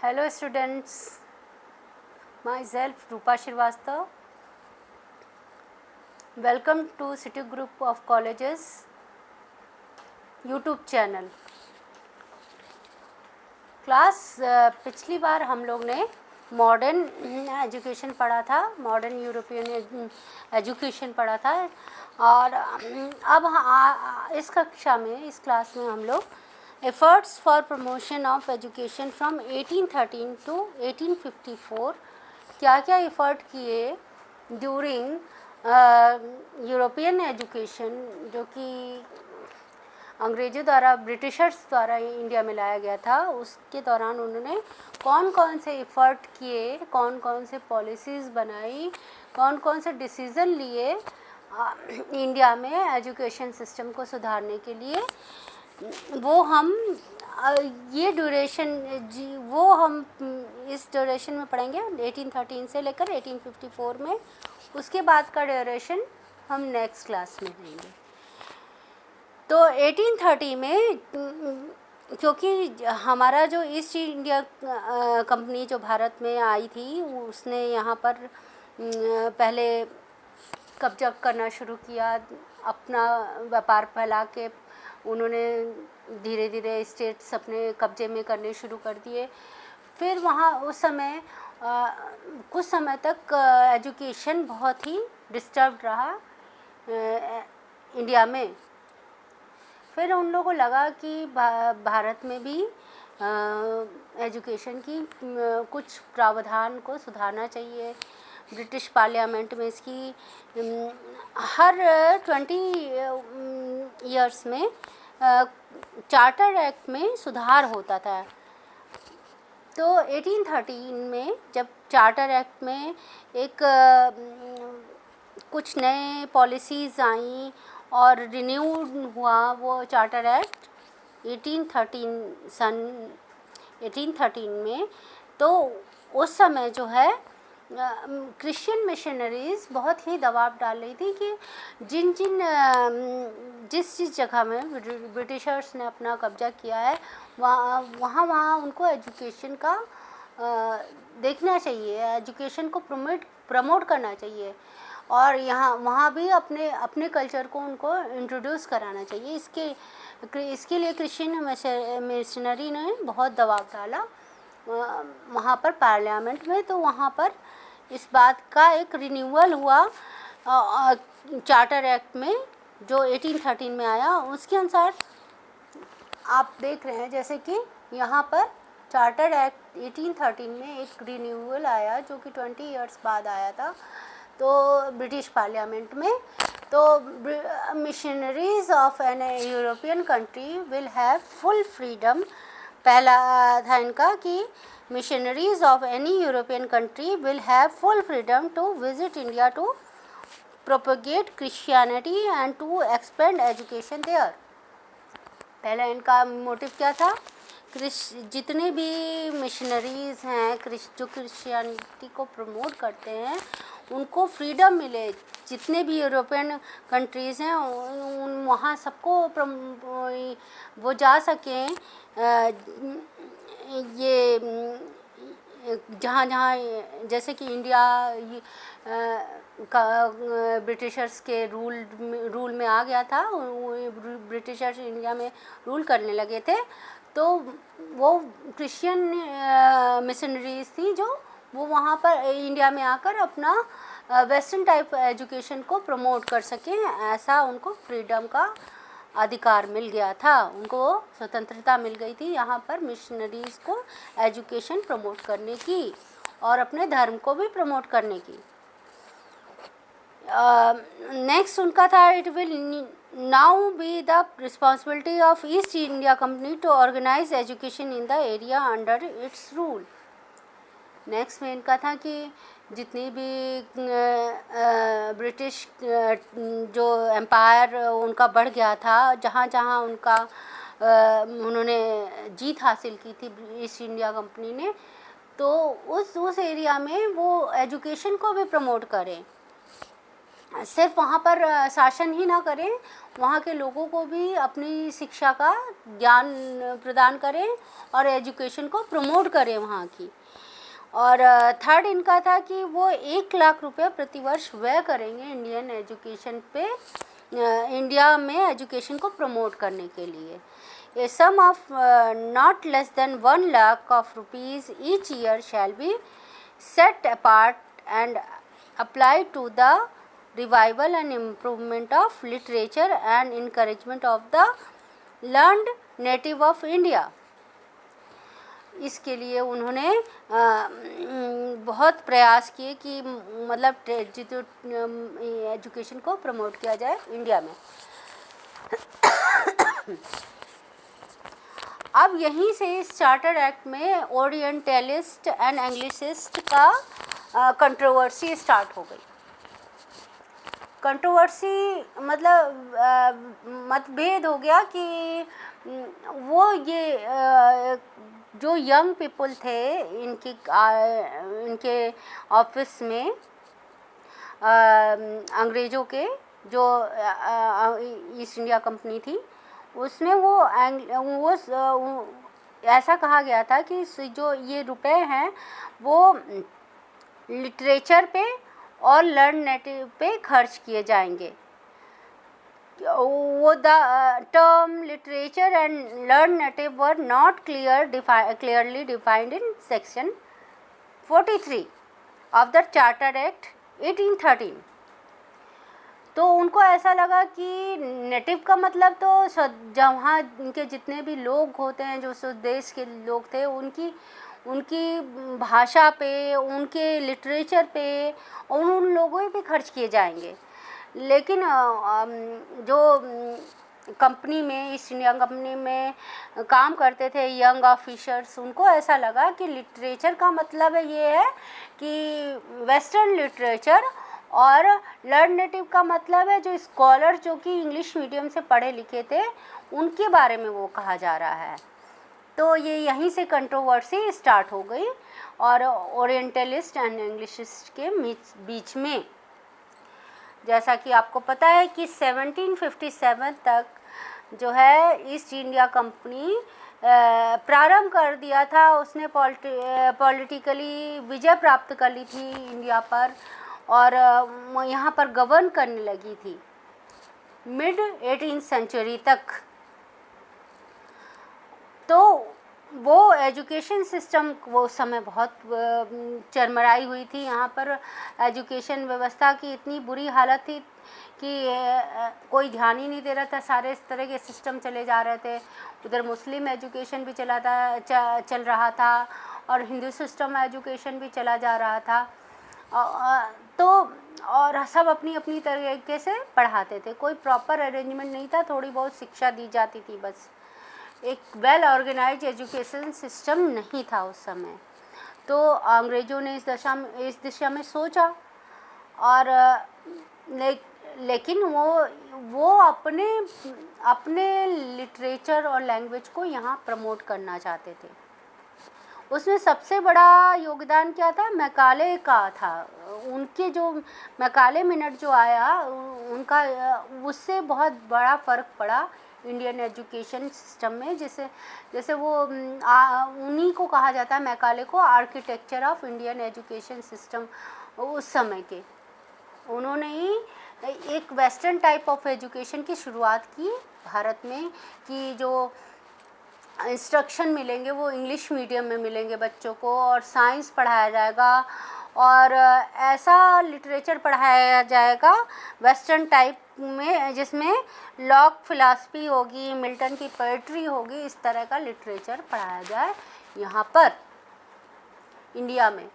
Hello students, myself Rupa Shrivastava. Welcome to City Group of Colleges YouTube channel. Class पिछली बार हम लोग ने modern education पढ़ा था, मॉडर्न यूरोपियन एजुकेशन पढ़ा था और अब इस कक्षा में, इस क्लास में हम लोग efforts for promotion of education from 1813 to 1854 क्या क्या एफर्ट किए ड्यूरिंग यूरोपियन एजुकेशन जो कि अंग्रेज़ों द्वारा, ब्रिटिशर्स द्वारा इंडिया में लाया गया था, उसके दौरान उन्होंने कौन कौन से एफ़र्ट किए, कौन कौन से पॉलिसीज़ बनाई, कौन कौन से डिसीज़न लिए इंडिया में एजुकेशन सिस्टम को सुधारने के लिए, वो हम ये इस ड्यूरेशन में पढ़ेंगे 1813 से लेकर 1854 में. उसके बाद का ड्यूरेशन हम नेक्स्ट क्लास में देंगे. तो 1830 में क्योंकि हमारा जो ईस्ट इंडिया कंपनी जो भारत में आई थी, उसने यहाँ पर पहले कब्जा करना शुरू किया, अपना व्यापार फैला के उन्होंने धीरे धीरे स्टेट्स अपने कब्जे में करने शुरू कर दिए. फिर वहाँ उस समय कुछ समय तक एजुकेशन बहुत ही डिस्टर्ब्ड रहा इंडिया में. फिर उन लोगों को लगा कि भारत में भी एजुकेशन की कुछ प्रावधान को सुधारना चाहिए. ब्रिटिश पार्लियामेंट में इसकी हर 20 इयर्स में चार्टर एक्ट में सुधार होता था. तो 1813 में जब चार्टर एक्ट में एक कुछ नए पॉलिसीज़ आई और रिन्यूड हुआ वो चार्टर एक्ट 1813 में, तो उस समय जो है क्रिश्चियन मिशनरीज़ बहुत ही दबाव डाल रही थी कि जिस जगह में ब्रिटिशर्स ने अपना कब्जा किया है वहाँ उनको एजुकेशन का देखना चाहिए, एजुकेशन को प्रमोट करना चाहिए और वहाँ भी अपने कल्चर को उनको इंट्रोड्यूस कराना चाहिए. इसके लिए क्रिश्चियन मिशनरी ने बहुत दबाव डाला वहाँ पर पार्लियामेंट में. तो वहाँ पर इस बात का एक रिन्यूअल हुआ चार्टर एक्ट में जो 1813 में आया. उसके अनुसार आप देख रहे हैं जैसे कि यहाँ पर चार्टर एक्ट 1813 में एक रिन्यूअल आया जो कि 20 इयर्स बाद आया था तो ब्रिटिश पार्लियामेंट में. तो missionaries of an European country will have full freedom. पहला था इनका कि missionaries of any European country will have full freedom to visit India to propagate Christianity and to expand education there. पहला इनका motive क्या था? जितने भी मिशनरीज़ हैं जो क्रिश्चियनिटी को प्रमोट करते हैं उनको फ्रीडम मिले. जितने भी यूरोपियन कंट्रीज़ हैं वहाँ सबको वो जा सकें, ये जहाँ जैसे कि इंडिया का ब्रिटिशर्स के रूल में आ गया था, ब्रिटिशर्स इंडिया में रूल करने लगे थे, तो वो क्रिश्चियन मिशनरीज थी जो वो वहाँ पर इंडिया में आकर अपना वेस्टर्न टाइप एजुकेशन को प्रमोट कर सकें. ऐसा उनको फ्रीडम का अधिकार मिल गया था, उनको स्वतंत्रता मिल गई थी यहाँ पर मिशनरीज़ को एजुकेशन प्रमोट करने की और अपने धर्म को भी प्रमोट करने की. नेक्स्ट उनका था it will now be the responsibility of East India Company to organise education in the area under its rule. Next में इनका था कि जितनी भी ब्रिटिश जो एम्पायर उनका बढ़ गया था, जहाँ जहाँ उन्होंने जीत हासिल की थी ईस्ट इंडिया कंपनी ने, तो उस एरिया में वो एजुकेशन को भी प्रमोट करें. सिर्फ वहाँ पर शासन ही ना करें, वहाँ के लोगों को भी अपनी शिक्षा का ज्ञान प्रदान करें और एजुकेशन को प्रमोट करें वहाँ की। और थर्ड इनका था कि वो 1 लाख रुपये प्रतिवर्ष व्यय करेंगे इंडियन एजुकेशन पे, इंडिया में एजुकेशन को प्रमोट करने के लिए। A sum of not less than 1 lakh of rupees each year shall be set apart and applied to the revival and improvement of literature and encouragement of the learned native of India। इसके लिए उन्होंने बहुत प्रयास किए कि मतलब education को promote किया जाए इंडिया में। अब यहीं से इस चार्टर एक्ट में ओरिएंटलिस्ट एंड एंग्लिसिस्ट का कंट्रोवर्सी स्टार्ट हो गई। कंट्रोवर्सी मतलब मतभेद हो गया कि वो ये जो यंग पीपल थे इनके ऑफिस में अंग्रेज़ों के, जो ईस्ट इंडिया कंपनी थी, उसमें वो ऐसा कहा गया था कि जो ये रुपए हैं वो लिटरेचर पे और लर्न नेटिव पे खर्च किए जाएंगे। वो the term literature and learn native were not clearly defined in section 43 of the charter act 1813। तो उनको ऐसा लगा कि नेटिव का मतलब तो जहाँ इनके जितने भी लोग होते हैं, जो उस देश के लोग थे, उनकी भाषा पे, उनके लिटरेचर पे और उन लोगों पे खर्च किए जाएंगे। लेकिन जो कंपनी में, ईस्ट इंडिया कंपनी में काम करते थे यंग ऑफिसर्स, उनको ऐसा लगा कि लिटरेचर का मतलब ये है कि वेस्टर्न लिटरेचर, और लर्न नेटिव का मतलब है जो स्कॉलर जो कि इंग्लिश मीडियम से पढ़े लिखे थे उनके बारे में वो कहा जा रहा है। तो ये यहीं से कंट्रोवर्सी स्टार्ट हो गई और ओरिएंटलिस्ट एंड इंग्लिशिस्ट के बीच में। जैसा कि आपको पता है कि 1757 तक जो है ईस्ट इंडिया कंपनी प्रारंभ कर दिया था, उसने पॉलिटिकली विजय प्राप्त कर ली थी इंडिया पर और यहाँ पर गवर्न करने लगी थी मिड 18th सेंचुरी तक। तो वो एजुकेशन सिस्टम वो समय बहुत चरमराई हुई थी। यहाँ पर एजुकेशन व्यवस्था की इतनी बुरी हालत थी कि कोई ध्यान ही नहीं दे रहा था, सारे इस तरह के सिस्टम चले जा रहे थे। उधर मुस्लिम एजुकेशन भी चल रहा था और हिंदू सिस्टम एजुकेशन भी चला जा रहा था। तो और सब अपनी अपनी तरीके से पढ़ाते थे, कोई प्रॉपर अरेंजमेंट नहीं था, थोड़ी बहुत शिक्षा दी जाती थी बस। एक वेल ऑर्गेनाइज एजुकेशन सिस्टम नहीं था उस समय। तो अंग्रेज़ों ने इस दिशा में सोचा और लेकिन वो अपने लिटरेचर और लैंग्वेज को यहाँ प्रमोट करना चाहते थे। उसमें सबसे बड़ा योगदान क्या था? मैकाले का था। उनके जो मैकाले मिनट जो आया उनका, उससे बहुत बड़ा फ़र्क पड़ा इंडियन एजुकेशन सिस्टम में। जैसे वो उन्हीं को कहा जाता है, मैकाले को, architecture of Indian education system उस समय के। उन्होंने ही एक वेस्टर्न टाइप ऑफ एजुकेशन की शुरुआत की भारत में कि जो इंस्ट्रक्शन मिलेंगे वो इंग्लिश मीडियम में मिलेंगे बच्चों को, और साइंस पढ़ाया जाएगा और ऐसा लिटरेचर पढ़ाया जाएगा वेस्टर्न टाइप में जिसमें लॉक फिलॉसफी होगी, मिल्टन की पोएट्री होगी, इस तरह का लिटरेचर पढ़ाया जाए यहाँ पर इंडिया में।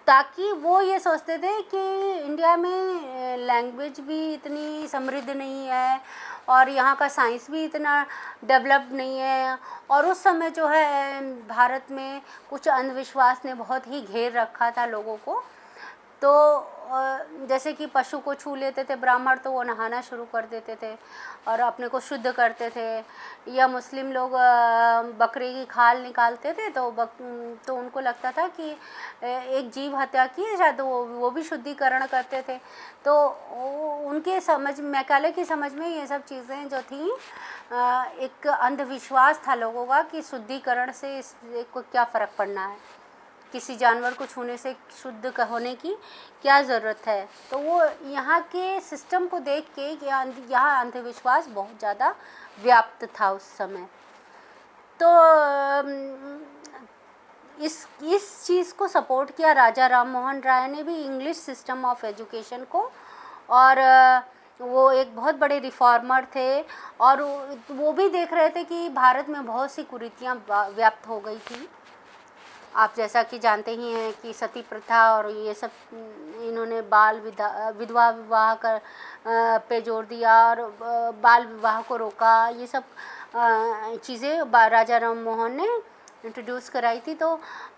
ताकि वो ये सोचते थे कि इंडिया में लैंग्वेज भी इतनी समृद्ध नहीं है और यहाँ का साइंस भी इतना डेवलप्ड नहीं है, और उस समय जो है भारत में कुछ अंधविश्वास ने बहुत ही घेर रखा था लोगों को। तो जैसे कि पशु को छू लेते थे ब्राह्मण तो वो नहाना शुरू कर देते थे और अपने को शुद्ध करते थे, या मुस्लिम लोग बकरी की खाल निकालते थे तो उनको लगता था कि एक जीव हत्या की है शायद, वो भी शुद्धिकरण करते थे। तो उनके समझ, मैकाले की समझ में ये सब चीज़ें जो थी एक अंधविश्वास था लोगों का कि शुद्धिकरण से इसको क्या फ़र्क पड़ना है, किसी जानवर को छूने से शुद्ध होने की क्या ज़रूरत है। तो वो यहाँ के सिस्टम को देख के यहाँ अंधविश्वास बहुत ज़्यादा व्याप्त था उस समय। तो इस चीज़ को सपोर्ट किया राजा राम मोहन राय ने भी, इंग्लिश सिस्टम ऑफ एजुकेशन को, और वो एक बहुत बड़े रिफॉर्मर थे और वो भी देख रहे थे कि भारत में बहुत सी कुरीतियाँ व्याप्त हो गई थी। आप जैसा कि जानते ही हैं कि सती प्रथा और ये सब, इन्होंने विधवा विवाह कर पे जोर दिया और बाल विवाह को रोका। ये सब चीज़ें राजा राम मोहन ने इंट्रोड्यूस कराई थी। तो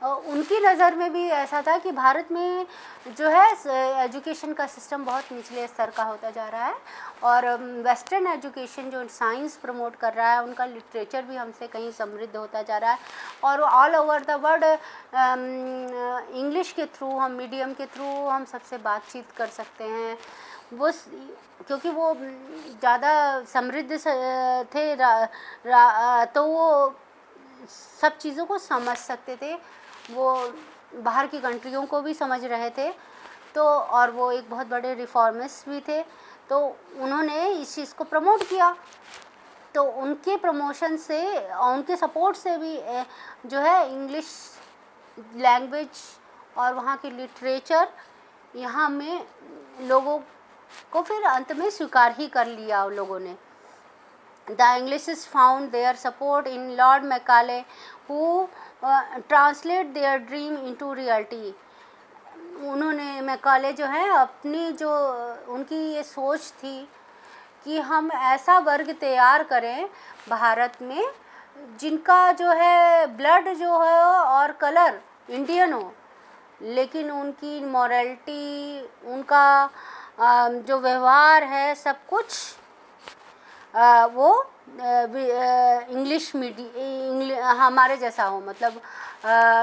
उनकी नज़र में भी ऐसा था कि भारत में जो है एजुकेशन का सिस्टम बहुत निचले स्तर का होता जा रहा है और वेस्टर्न एजुकेशन जो साइंस प्रमोट कर रहा है, उनका लिटरेचर भी हमसे कहीं समृद्ध होता जा रहा है और all over the world English के थ्रू, हम मीडियम के थ्रू हम सबसे बातचीत कर सकते हैं। वो क्योंकि वो ज़्यादा समृद्ध थे तो वो सब चीज़ों को समझ सकते थे, वो बाहर की कंट्रियों को भी समझ रहे थे। तो और वो एक बहुत बड़े रिफॉर्मिस्ट भी थे, तो उन्होंने इस चीज़ को प्रमोट किया। तो उनके प्रमोशन से, उनके सपोर्ट से भी जो है इंग्लिश लैंग्वेज और वहाँ की लिटरेचर यहाँ में लोगों को फिर अंत में स्वीकार ही कर लिया उन लोगों ने। The Englishists found their support in Lord Macaulay, who translate their dream into reality. उन्होंने मैकाले जो है अपनी जो उनकी ये सोच थी कि हम ऐसा वर्ग तैयार करें भारत में जिनका जो है ब्लड जो है और कलर इंडियन हो, लेकिन उनकी मॉरलिटी, उनका जो व्यवहार है सब कुछ वो इंग्लिश हमारे जैसा हो, मतलब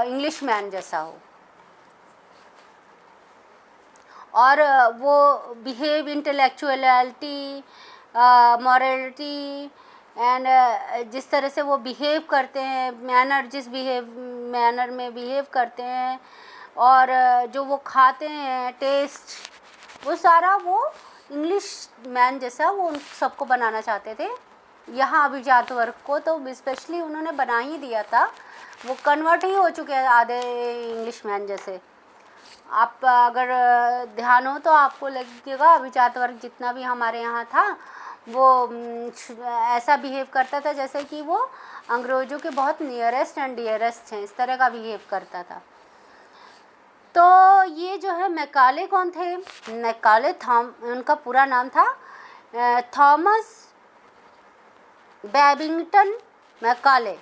इंग्लिश मैन जैसा हो, और वो बिहेव इंटेलेक्चुअलिटी, मॉरलिटी एंड जिस तरह से वो बिहेव करते हैं, मैनर में बिहेव करते हैं, और जो वो खाते हैं, टेस्ट, वो सारा वो इंग्लिश मैन जैसा वो उन सबको बनाना चाहते थे। यहाँ अभिजात वर्ग को तो स्पेशली उन्होंने बना ही दिया था, वो कन्वर्ट ही हो चुके हैं आधे इंग्लिश मैन जैसे। आप अगर ध्यान हो तो आपको लगेगा अभिजात वर्ग जितना भी हमारे यहाँ था वो ऐसा बिहेव करता था जैसे कि वो अंग्रेज़ों के बहुत नियरेस्ट एंड डियरेस्ट हैं, इस तरह का बिहेव करता था। तो ये जो है मैकाले कौन थे? मैकाले उनका पूरा नाम था थॉमस बैबिंगटन मैकाले।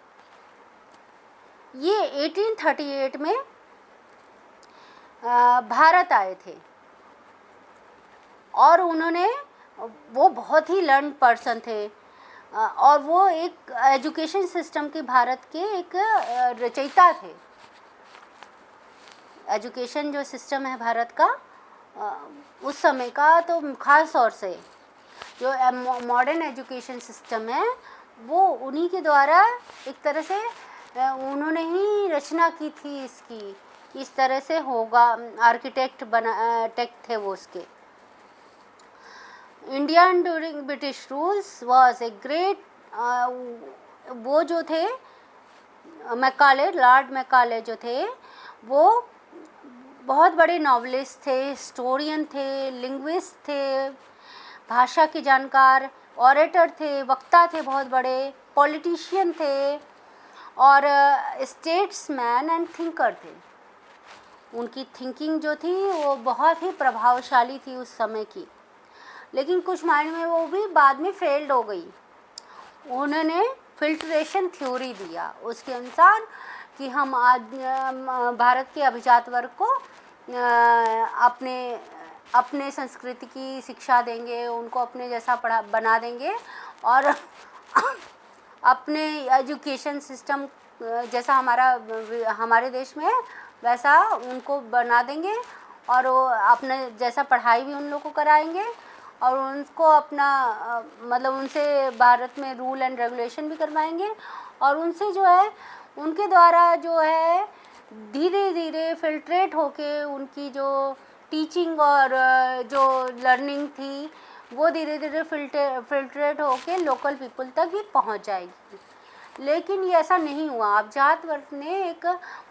ये 1838 में भारत आए थे और वो बहुत ही लर्न पर्सन थे और वो एक एजुकेशन सिस्टम के भारत के एक रचयिता थे। एजुकेशन जो सिस्टम है भारत का उस समय का, तो ख़ास तौर से जो मॉडर्न एजुकेशन सिस्टम है वो उन्हीं के द्वारा एक तरह से उन्होंने ही रचना की थी इसकी, इस तरह से होगा। आर्किटेक्ट थे वो उसके। India during British rules was a great, वो जो थे मैकाले, लॉर्ड मैकाले जो थे वो बहुत बड़े नॉवलिस्ट थे, हिस्टोरियन थे, लिंग्विस्ट थे, भाषा के जानकार, ऑरेटर थे, वक्ता थे, बहुत बड़े पॉलिटिशियन थे और स्टेट्समैन एंड थिंकर थे। उनकी थिंकिंग जो थी वो बहुत ही प्रभावशाली थी उस समय की, लेकिन कुछ मायने में वो भी बाद में फेल्ड हो गई। उन्होंने फिल्ट्रेशन थ्योरी दिया उसके अनुसार कि हम आज भारत के अभिजात वर्ग को अपने अपने संस्कृति की शिक्षा देंगे, उनको अपने जैसा पढ़ा बना देंगे और अपने एजुकेशन सिस्टम जैसा हमारे देश में है वैसा उनको बना देंगे और वो अपने जैसा पढ़ाई भी उन लोगों को कराएंगे और उनको अपना मतलब उनसे भारत में रूल एंड रेगुलेशन भी करवाएंगे और उनसे जो है उनके द्वारा जो है धीरे धीरे फिल्ट्रेट होके उनकी जो टीचिंग और जो लर्निंग थी वो धीरे धीरे फिल्ट्रेट होके लोकल पीपल तक भी पहुंच जाएगी। लेकिन ये ऐसा नहीं हुआ। अब जाट वर्ग ने एक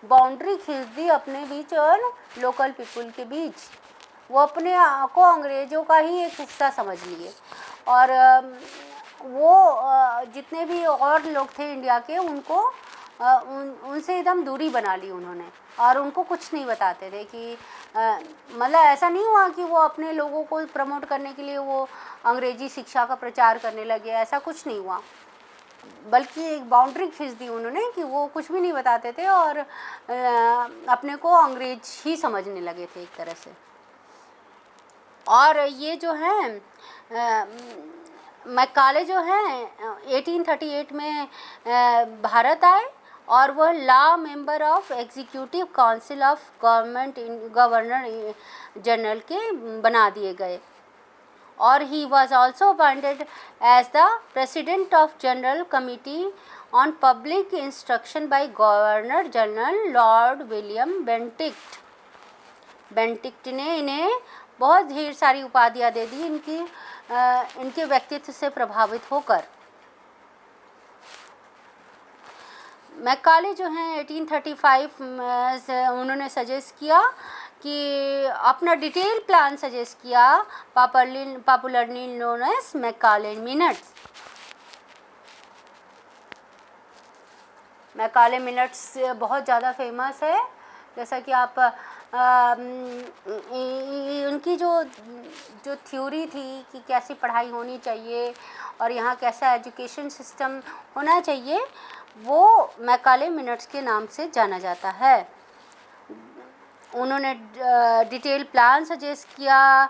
बाउंड्री खींच दी अपने बीच और लोकल पीपल के बीच। वो अपने को अंग्रेज़ों का ही एक हिस्सा समझ लिए और वो जितने भी और लोग थे इंडिया के उनको उनसे एकदम दूरी बना ली उन्होंने और उनको कुछ नहीं बताते थे कि मतलब ऐसा नहीं हुआ कि वो अपने लोगों को प्रमोट करने के लिए वो अंग्रेजी शिक्षा का प्रचार करने लगे, ऐसा कुछ नहीं हुआ। बल्कि एक बाउंड्री खींच दी उन्होंने कि वो कुछ भी नहीं बताते थे और अपने को अंग्रेज ही समझने लगे थे एक तरह से। और ये जो है मैकाले जो हैं 1838 में भारत आए और वह law member of executive council of governor general के बना दिए गए और he was also appointed as the president of general committee on public instruction by governor general lord william bentinck। बेंटिक्ट ने इन्हें बहुत ढेर सारी उपाधियां दे दी इनके व्यक्तित्व से प्रभावित होकर। मैकाले जो हैं 1835 में उन्होंने सजेस्ट किया कि अपना डिटेल प्लान सजेस्ट किया popularly known as Macaulay minutes. Macaulay minutes बहुत ज़्यादा फेमस है। जैसा कि आप उनकी जो थ्योरी थी कि कैसी पढ़ाई होनी चाहिए और यहाँ कैसा एजुकेशन सिस्टम होना चाहिए वो मैकाले मिनट्स के नाम से जाना जाता है। उन्होंने डिटेल प्लान सजेस्ट किया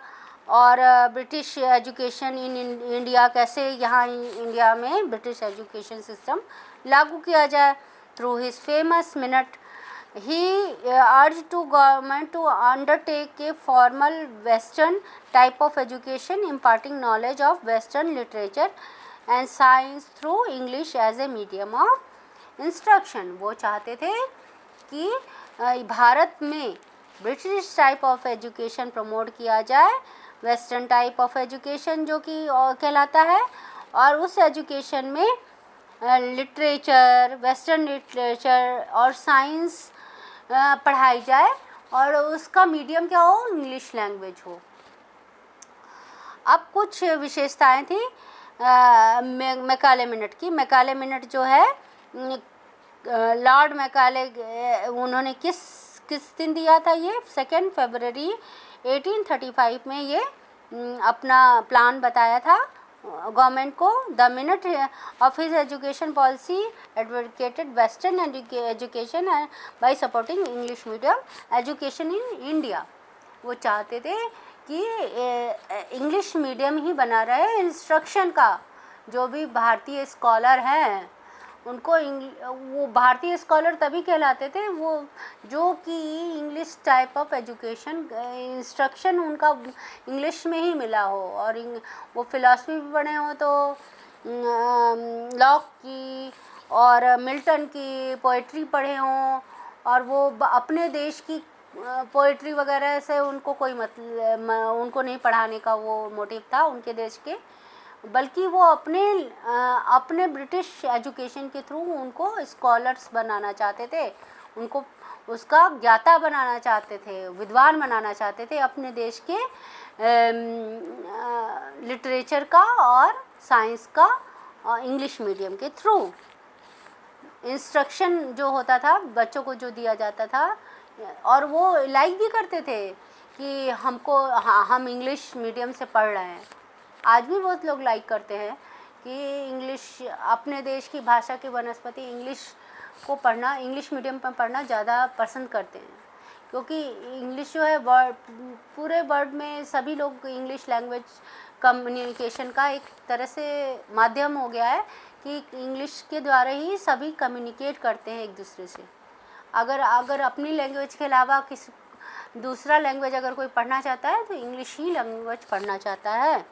और ब्रिटिश एजुकेशन इन इंडिया कैसे यहाँ इंडिया में ब्रिटिश एजुकेशन सिस्टम लागू किया जाए। Through his famous minute he urged to government to undertake a formal western type of education imparting knowledge of western literature and science through English as a medium of instruction। वो चाहते थे कि भारत में British type of education promote किया जाए, western type of education जो कि कहलाता है और उस एजुकेशन में लिटरेचर वेस्टर्न लिटरेचर और साइंस पढ़ाई जाए और उसका मीडियम क्या हो, इंग्लिश लैंग्वेज हो। अब कुछ विशेषताएं थी मैकाले मिनट की। मैकाले मिनट जो है लॉर्ड मैकाले उन्होंने किस दिन दिया था, ये 2 फरवरी 1835 में ये अपना प्लान बताया था गवर्नमेंट को। The minute of his education policy advocated western education by supporting English medium education in India. वो चाहते थे कि इंग्लिश मीडियम ही बना रहे। इंस्ट्रक्शन का जो भी भारतीय स्कॉलर हैं उनको वो भारतीय स्कॉलर तभी कहलाते थे वो जो कि English type of education instruction उनका इंग्लिश में ही मिला हो और वो फिलॉसफी भी पढ़े हो तो लॉक की और मिल्टन की पोइट्री पढ़े हों और वो अपने देश की पोइट्री वगैरह से उनको कोई मतलब उनको नहीं पढ़ाने का वो मोटिव था उनके देश के, बल्कि वो अपने ब्रिटिश एजुकेशन के थ्रू उनको स्कॉलर्स बनाना चाहते थे, उनको उसका ज्ञाता बनाना चाहते थे, विद्वान बनाना चाहते थे अपने देश के लिटरेचर का और साइंस का इंग्लिश मीडियम के थ्रू। इंस्ट्रक्शन जो होता था बच्चों को जो दिया जाता था और वो लाइक भी करते थे कि हम इंग्लिश मीडियम से पढ़ रहे हैं। आज भी बहुत लोग लाइक करते हैं कि इंग्लिश अपने देश की भाषा की वनस्पति इंग्लिश को पढ़ना, इंग्लिश मीडियम पर पढ़ना ज़्यादा पसंद करते हैं क्योंकि इंग्लिश जो है वर्ल्ड, पूरे वर्ल्ड में सभी लोग इंग्लिश लैंग्वेज कम्युनिकेशन का एक तरह से माध्यम हो गया है कि इंग्लिश के द्वारा ही सभी कम्युनिकेट करते हैं एक दूसरे से। अगर अपनी लैंग्वेज के अलावा किसी दूसरा लैंग्वेज अगर कोई पढ़ना चाहता है तो इंग्लिश ही लैंग्वेज पढ़ना चाहता है।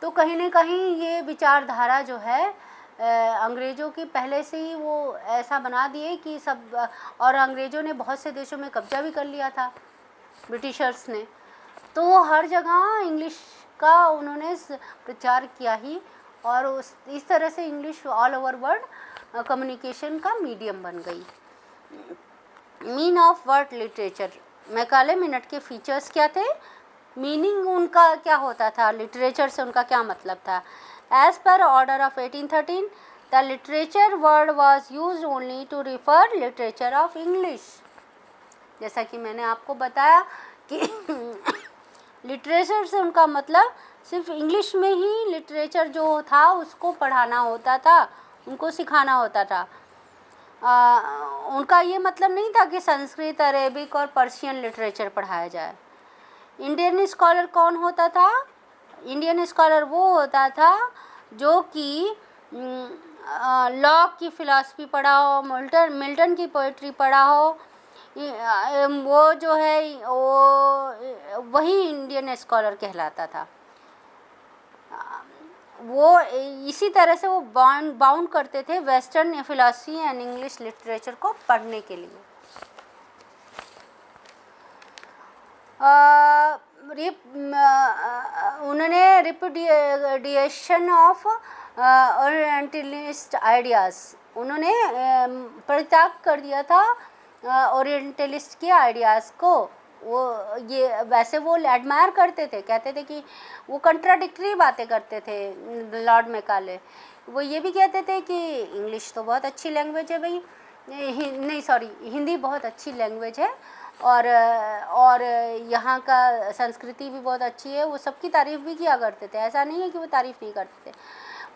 तो कहीं न कहीं ये विचारधारा जो है अंग्रेज़ों की पहले से ही वो ऐसा बना दिए कि सब, और अंग्रेज़ों ने बहुत से देशों में कब्जा भी कर लिया था ब्रिटिशर्स ने, तो वो हर जगह इंग्लिश का उन्होंने प्रचार किया ही, और इस तरह से English all over world communication का मीडियम बन गई। Mean of word literature, Macaulay minute के फीचर्स क्या थे, मीनिंग उनका क्या होता था, लिटरेचर से उनका क्या मतलब था। As per order of 1813 the literature word was used only to refer literature of English. जैसा कि मैंने आपको बताया कि लिटरेचर से उनका मतलब सिर्फ इंग्लिश में ही लिटरेचर जो था उसको पढ़ाना होता था, उनको सिखाना होता था। उनका ये मतलब नहीं था कि संस्कृत, अरेबिक और पर्शियन लिटरेचर पढ़ाया जाए। इंडियन स्कॉलर कौन होता था? इंडियन स्कॉलर वो होता था जो कि लॉक की फ़िलासफ़ी पढ़ा हो, मिल्टन की पोइट्री पढ़ा हो, वो जो है वो वही इंडियन स्कॉलर कहलाता था। वो इसी तरह से वो बाउंड करते थे western philosophy and English literature को पढ़ने के लिए। उन्होंने रिपुडिएशन ऑफ ओरिएंटलिस्ट आइडियाज़, उन्होंने परित्याग कर दिया था ओरिएंटलिस्ट के आइडियाज़ को। वो ये वैसे वो एडमायर करते थे, कहते थे कि वो कंट्राडिक्टरी बातें करते थे लॉर्ड मैकाले। वो ये भी कहते थे कि इंग्लिश तो बहुत अच्छी लैंग्वेज है भाई, नहीं सॉरी, हिंदी बहुत अच्छी लैंग्वेज है, और यहाँ का संस्कृति भी बहुत अच्छी है। वो सबकी तारीफ़ भी किया करते थे, ऐसा नहीं है कि वो तारीफ़ नहीं करते थे,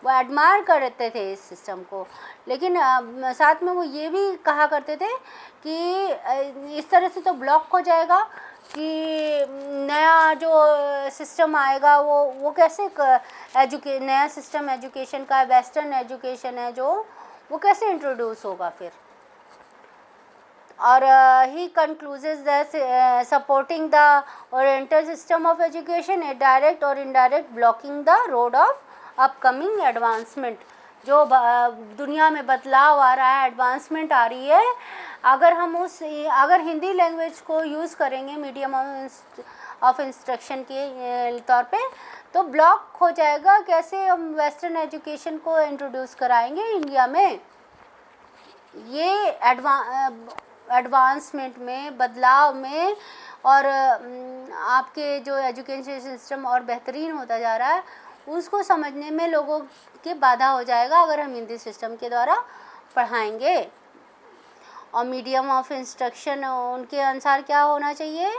वो एडमायर करते थे इस सिस्टम को। लेकिन साथ में वो ये भी कहा करते थे कि इस तरह से तो ब्लॉक हो जाएगा कि नया जो सिस्टम आएगा वो कैसे नया सिस्टम एजुकेशन का, वेस्टर्न एजुकेशन है जो, वो कैसे इंट्रोड्यूस होगा फिर। और he concludes that supporting the oriental system of education a direct or indirect blocking the road of upcoming advancement. जो दुनिया में बदलाव आ रहा है, एडवांसमेंट आ रही है, अगर हिंदी लैंग्वेज को यूज़ करेंगे मीडियम ऑफ इंस्ट्रक्शन के तौर पे, तो ब्लॉक हो जाएगा। कैसे हम वेस्टर्न एजुकेशन को इंट्रोड्यूस कराएंगे इंडिया में। ये एडवांसमेंट में, बदलाव में, और आपके जो एजुकेशन सिस्टम और बेहतरीन होता जा रहा है, उसको समझने में लोगों के बाधा हो जाएगा अगर हम हिंदी सिस्टम के द्वारा पढ़ाएंगे। और मीडियम ऑफ इंस्ट्रक्शन उनके अनुसार क्या होना चाहिए,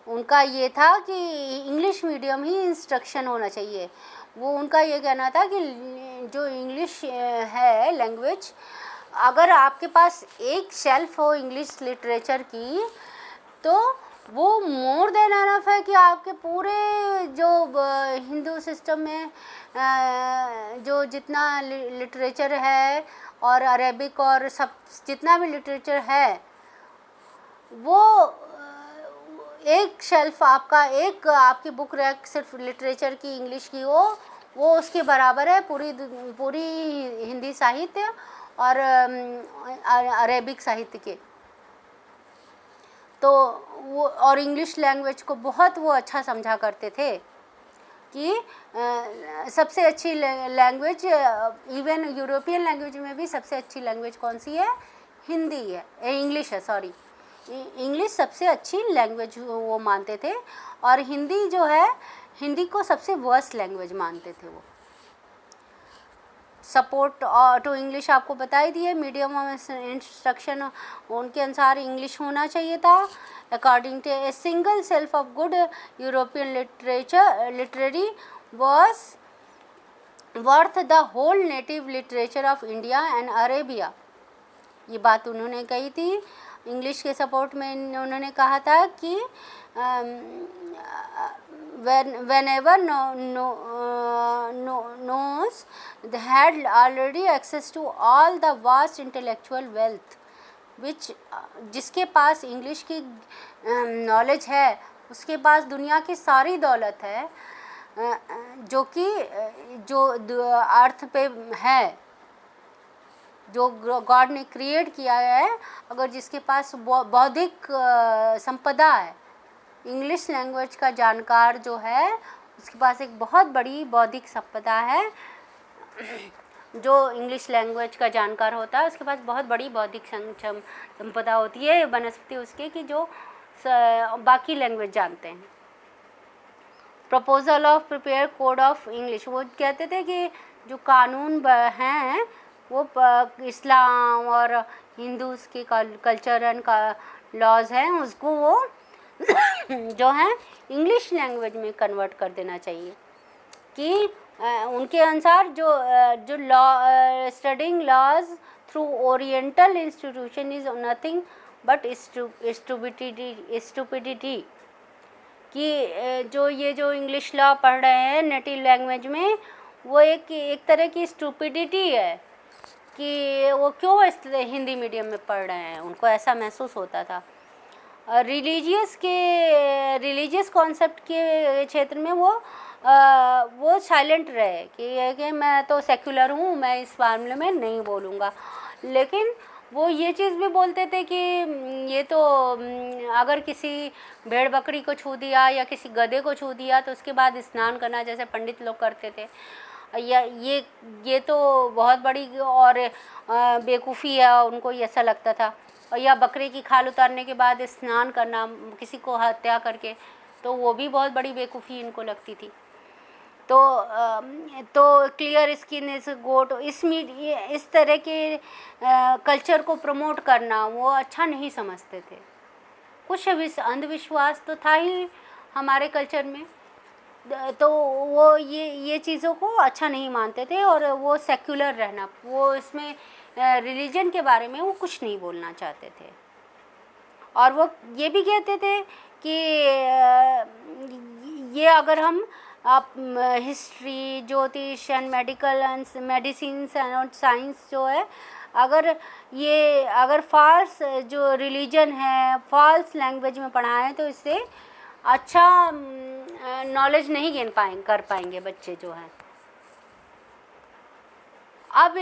उनका ये था कि इंग्लिश मीडियम ही इंस्ट्रक्शन होना चाहिए। वो उनका ये कहना था कि जो इंग्लिश है लैंग्वेज, अगर आपके पास एक शेल्फ हो इंग्लिश लिटरेचर की, तो वो मोर देन एनफ है कि आपके पूरे जो हिंदू सिस्टम में जो जितना लिटरेचर है, और अरेबिक और सब जितना भी लिटरेचर है, वो एक शेल्फ आपकी बुक रैक सिर्फ लिटरेचर की इंग्लिश की हो, वो उसके बराबर है पूरी हिंदी साहित्य और अरेबिक साहित्य के। तो वो और इंग्लिश लैंग्वेज को बहुत वो अच्छा समझा करते थे कि सबसे अच्छी लैंग्वेज, इवन यूरोपियन लैंग्वेज में भी सबसे अच्छी लैंग्वेज कौन सी है, हिंदी है, इंग्लिश है, सॉरी, इंग्लिश सबसे अच्छी लैंग्वेज वो मानते थे। और हिंदी जो है, हिंदी को सबसे वर्स्ट लैंग्वेज मानते थे वो। सपोर्ट टू इंग्लिश आपको बता ही दिए। मीडियम ऑफ इंस्ट्रक्शन उनके अनुसार इंग्लिश होना चाहिए था। According to a single shelf of good European literary was worth the whole native literature of India and Arabia. ये बात उन्होंने कही थी। इंग्लिश के सपोर्ट में उन्होंने कहा था कि whenever knows they had already access to all the vast intellectual wealth which जिसके पास इंग्लिश की नॉलेज है उसके पास दुनिया की सारी दौलत है जो कि जो अर्थ पे है, जो गॉड ने क्रिएट किया है, अगर जिसके पास बौद्धिक संपदा है, इंग्लिश लैंग्वेज का जानकार जो है उसके पास एक बहुत बड़ी बौद्धिक संपदा है। जो इंग्लिश लैंग्वेज का जानकार होता है उसके पास बहुत बड़ी बौद्धिक संपदा होती है बनस्पति उसके कि जो बाकी लैंग्वेज जानते हैं। Proposal of prepare code of English, वो कहते थे कि जो कानून हैं वो इस्लाम और हिंदूज़ के कल्चर एंड लॉज हैं उसको वो जो है इंग्लिश लैंग्वेज में कन्वर्ट कर देना चाहिए कि उनके अनुसार जो law studying laws through oriental institution is nothing but stupidity, कि जो इंग्लिश लॉ पढ़ रहे हैं नेटिव लैंग्वेज में वो एक तरह की स्टूपिडिटी है कि वो क्यों हिंदी मीडियम में पढ़ रहे हैं, उनको ऐसा महसूस होता था। रिलीजियस कॉन्सेप्ट के क्षेत्र में वो साइलेंट रहे कि मैं तो सेक्युलर हूँ, मैं इस मामले में नहीं बोलूँगा, लेकिन वो ये चीज़ भी बोलते थे कि ये तो अगर किसी भेड़ बकरी को छू दिया या किसी गधे को छू दिया तो उसके बाद स्नान करना जैसे पंडित लोग करते थे, या ये तो बहुत बड़ी और बेवकूफ़ी है, उनको ऐसा लगता था। और या बकरे की खाल उतारने के बाद स्नान करना किसी को हत्या करके, तो वो भी बहुत बड़ी बेवकूफ़ी इनको लगती थी। तो क्लियर स्किन इस गोट इस तरह के कल्चर को प्रमोट करना वो अच्छा नहीं समझते थे। कुछ अंधविश्वास तो था ही हमारे कल्चर में, तो वो ये चीज़ों को अच्छा नहीं मानते थे और वो सेक्युलर रहना, वो इसमें रिलीजन के बारे में वो कुछ नहीं बोलना चाहते थे। और वो ये भी कहते थे कि ये अगर हम हिस्ट्री, ज्योतिष एंड मेडिसिन्स एंड साइंस जो है, अगर फॉल्स जो रिलीजन है फॉल्स लैंग्वेज में पढ़ाएं तो इससे अच्छा नॉलेज नहीं कर पाएंगे बच्चे जो हैं। अब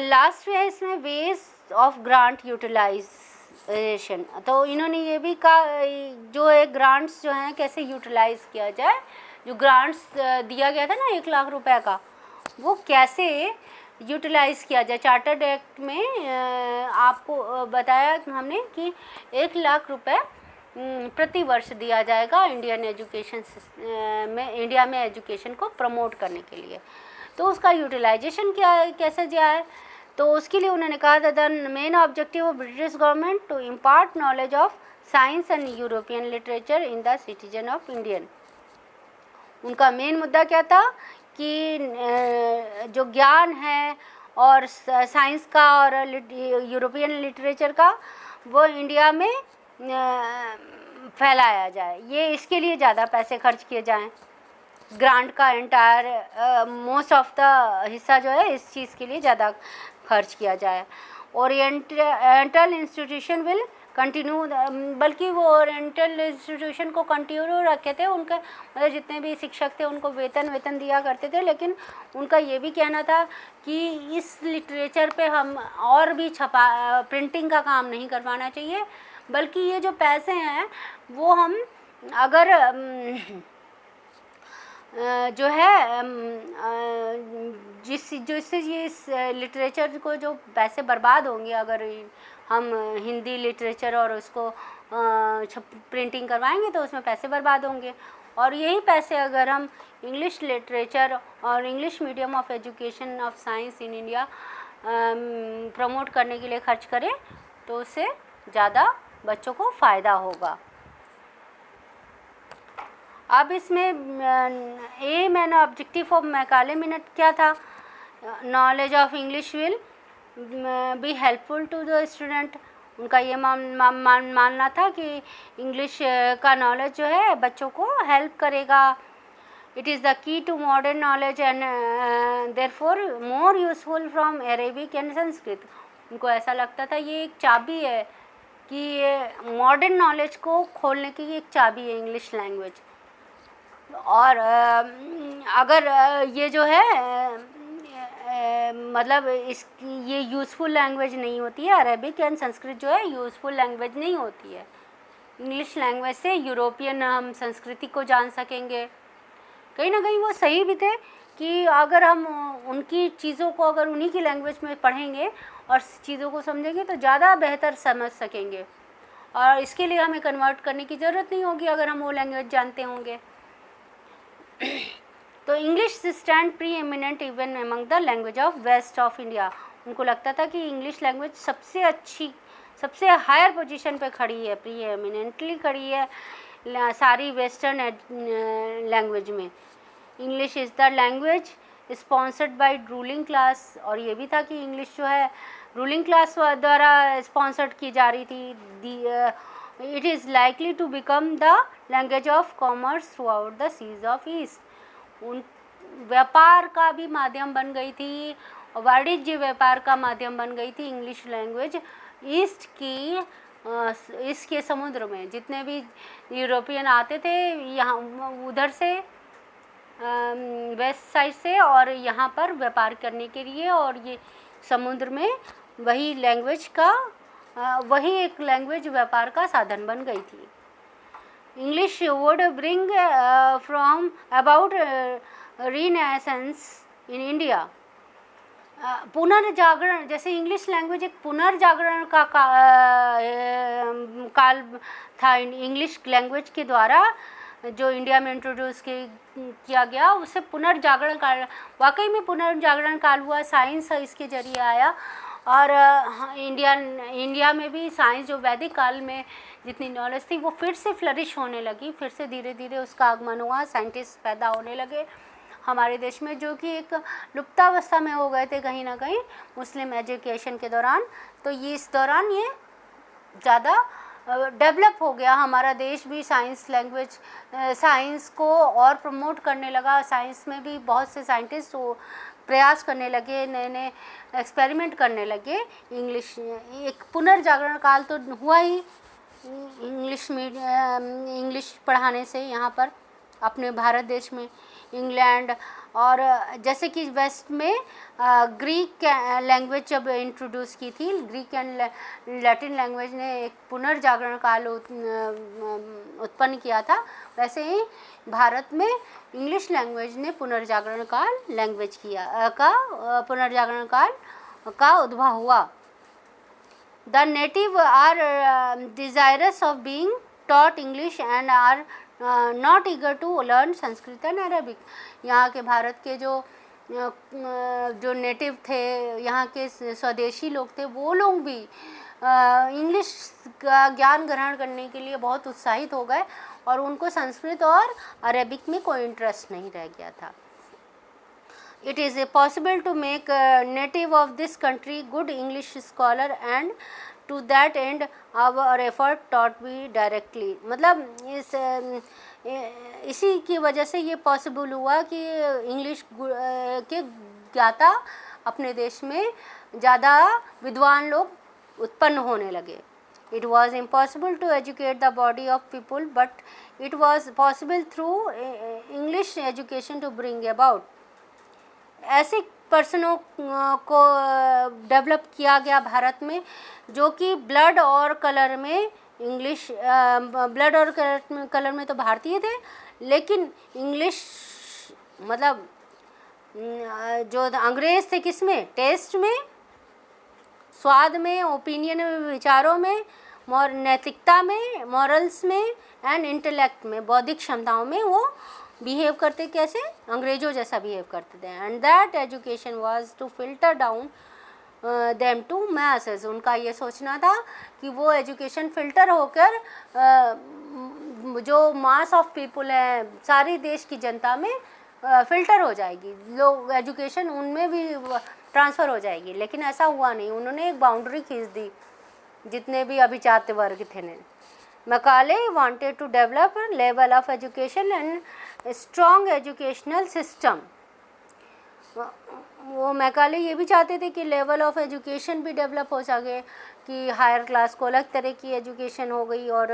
लास्ट है इसमें वेज ऑफ ग्रांट यूटिलाइजेशन, तो इन्होंने ये भी कहा जो है ग्रांट्स जो हैं कैसे यूटिलाइज़ किया जाए। जो ग्रांट्स दिया गया था ना 1 लाख रुपए का, वो कैसे यूटिलाइज़ किया जाए। चार्टर्ड एक्ट में आपको बताया हमने कि 1 लाख रुपए प्रति वर्ष दिया जाएगा इंडिया में एजुकेशन को प्रमोट करने के लिए। तो उसका यूटिलाइजेशन कैसे जाए, तो उसके लिए उन्होंने कहा था the main objective of British government to impart knowledge of science and European literature in the citizen of Indian. उनका मेन मुद्दा क्या था कि जो ज्ञान है और साइंस का और यूरोपियन लिटरेचर का वो इंडिया में फैलाया जाए। ये इसके लिए ज़्यादा पैसे खर्च किए जाएं। ग्रांट का एंटायर मोस्ट ऑफ द हिस्सा जो है इस चीज़ के लिए ज़्यादा खर्च किया जाए। ओरिएंटल इंस्टीट्यूशन विल कंटिन्यू, बल्कि वो ओरिएंटल इंस्टीट्यूशन को कंटिन्यू रखे थे। उनके मतलब जितने भी शिक्षक थे उनको वेतन दिया करते थे, लेकिन उनका ये भी कहना था कि इस लिटरेचर पे हम और भी प्रिंटिंग का काम नहीं करवाना चाहिए, बल्कि ये जो पैसे हैं वो हम अगर जो है जिससे ये इस लिटरेचर को जो पैसे बर्बाद होंगे अगर हम हिंदी लिटरेचर और उसको प्रिंटिंग करवाएंगे तो उसमें पैसे बर्बाद होंगे, और यही पैसे अगर हम इंग्लिश लिटरेचर और English medium of education of science in India promote करने के लिए खर्च करें तो उससे ज़्यादा बच्चों को फ़ायदा होगा। अब इसमें aim and objective of Macaulay minute क्या था। Knowledge of English will be helpful to the student, उनका ये मानना था कि इंग्लिश का नॉलेज जो है बच्चों को हेल्प करेगा। It is the key to modern knowledge and therefore more useful from Arabic and Sanskrit. उनको ऐसा लगता था ये एक चाबी है कि मॉडर्न नॉलेज को खोलने की एक चाबी है इंग्लिश लैंग्वेज। और अगर ये जो है मतलब इसकी ये यूज़फुल लैंग्वेज नहीं होती है, अरेबिक एंड संस्कृत जो है यूज़फुल लैंग्वेज नहीं होती है। इंग्लिश लैंग्वेज से यूरोपियन हम संस्कृति को जान सकेंगे। कहीं ना कहीं वो सही भी थे कि अगर हम उनकी चीज़ों को अगर उन्हीं की लैंग्वेज में पढ़ेंगे और चीज़ों को समझेंगे तो ज़्यादा बेहतर समझ सकेंगे, और इसके लिए हमें कन्वर्ट करने की ज़रूरत नहीं होगी अगर हम वो लैंग्वेज जानते होंगे। तो English stand preeminent even among the language of west of India. उनको लगता था कि इंग्लिश लैंग्वेज सबसे अच्छी, सबसे हायर पोजीशन पे खड़ी है, प्री एमिनेंटली खड़ी है सारी वेस्टर्न लैंग्वेज में। English is the language sponsored by ruling class, और ये भी था कि इंग्लिश जो है रूलिंग क्लास द्वारा स्पॉन्सर्ड की जा रही थी। It is likely to become the language of commerce throughout the seas of east. उन व्यापार का भी माध्यम बन गई थी, वाणिज्य व्यापार का माध्यम बन गई थी इंग्लिश लैंग्वेज। ईस्ट के समुद्र में जितने भी यूरोपियन आते थे यहाँ उधर से वेस्ट साइड से और यहाँ पर व्यापार करने के लिए, और ये समुद्र में वही लैंग्वेज का वही एक लैंग्वेज व्यापार का साधन बन गई थी। English would bring from about renaissance in India. पुनर्जागरण, जैसे इंग्लिश लैंग्वेज एक पुनर्जागरण का काल था इंग्लिश लैंग्वेज के द्वारा जो इंडिया में इंट्रोड्यूस किया गया, उससे पुनर्जागरण काल, वाकई में पुनर्जागरण काल हुआ। साइंस इसके जरिए आया, और इंडिया में भी साइंस जो वैदिक काल में जितनी नॉलेज थी वो फिर से फ्लरिश होने लगी, फिर से धीरे धीरे उसका आगमन हुआ, साइंटिस्ट पैदा होने लगे हमारे देश में जो कि एक लुप्तावस्था में हो गए थे कहीं ना कहीं मुस्लिम एजुकेशन के दौरान। तो ये इस दौरान ये ज़्यादा डेवलप हो गया हमारा देश भी, साइंस लैंग्वेज साइंस को और प्रमोट करने लगा। साइंस में भी बहुत से साइंटिस्ट प्रयास करने लगे, नए नए एक्सपेरिमेंट करने लगे। इंग्लिश एक पुनर्जागरण काल तो हुआ ही इंग्लिश पढ़ाने से यहाँ पर अपने भारत देश में। इंग्लैंड और जैसे कि वेस्ट में ग्रीक लैंग्वेज जब इंट्रोड्यूस की थी, ग्रीक एंड लैटिन लैंग्वेज ने एक पुनर्जागरण काल उत्पन्न किया था, वैसे ही भारत में इंग्लिश लैंग्वेज ने पुनर्जागरण काल पुनर्जागरण काल का उद्भव हुआ। The native are desirous of being taught English and are not eager to learn Sanskrit and Arabic. यहाँ के भारत के जो नेटिव थे, यहाँ के स्वदेशी लोग थे, वो लोग भी इंग्लिश का ज्ञान ग्रहण करने के लिए बहुत उत्साहित हो गए, और उनको संस्कृत और अरबिक में कोई इंटरेस्ट नहीं रह गया था। It is possible to make a native of this country good English scholar, and to that end our effort taught be directly। मतलब इसी की वजह से ये पॉसिबल हुआ कि इंग्लिश के ज्ञाता अपने देश में ज़्यादा विद्वान लोग उत्पन्न होने लगे। It was impossible to educate the body of people, but it was possible through English education to bring about। ऐसे पर्सनों को डेवलप किया गया भारत में जो कि ब्लड और कलर में इंग्लिश, ब्लड और कलर में तो भारतीय थे, लेकिन इंग्लिश मतलब जो अंग्रेज़ थे किसमें, टेस्ट में, स्वाद में, ओपिनियन में, विचारों में, नैतिकता में, मॉरल्स में एंड इंटेलेक्ट में, बौद्धिक क्षमताओं में वो बिहेव करते कैसे, अंग्रेज़ों जैसा बिहेव करते थे। And that education was to filter down them to masses. उनका ये सोचना था कि वो एजुकेशन फिल्टर होकर जो मास ऑफ पीपल है सारी देश की जनता में फ़िल्टर हो जाएगी, लोग एजुकेशन उनमें भी ट्रांसफ़र हो जाएगी। लेकिन ऐसा हुआ नहीं, उन्होंने एक बाउंड्री खींच दी जितने भी अभिजात वर्ग थे ने। Macaulay wanted to develop level of education and strong educational system. वो मैकाले ये भी चाहते थे कि लेवल ऑफ एजुकेशन भी डेवलप हो सके, कि हायर क्लास को अलग तरह की एजुकेशन हो गई और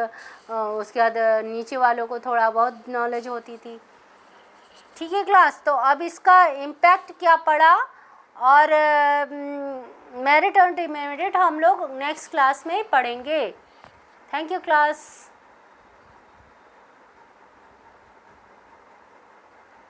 उसके बाद नीचे वालों को थोड़ा बहुत नॉलेज होती थी। ठीक है क्लास, तो अब इसका इम्पैक्ट क्या पड़ा और मेरिट और डिमेरिट हम लोग नेक्स्ट क्लास में पढ़ेंगे। Thank you class.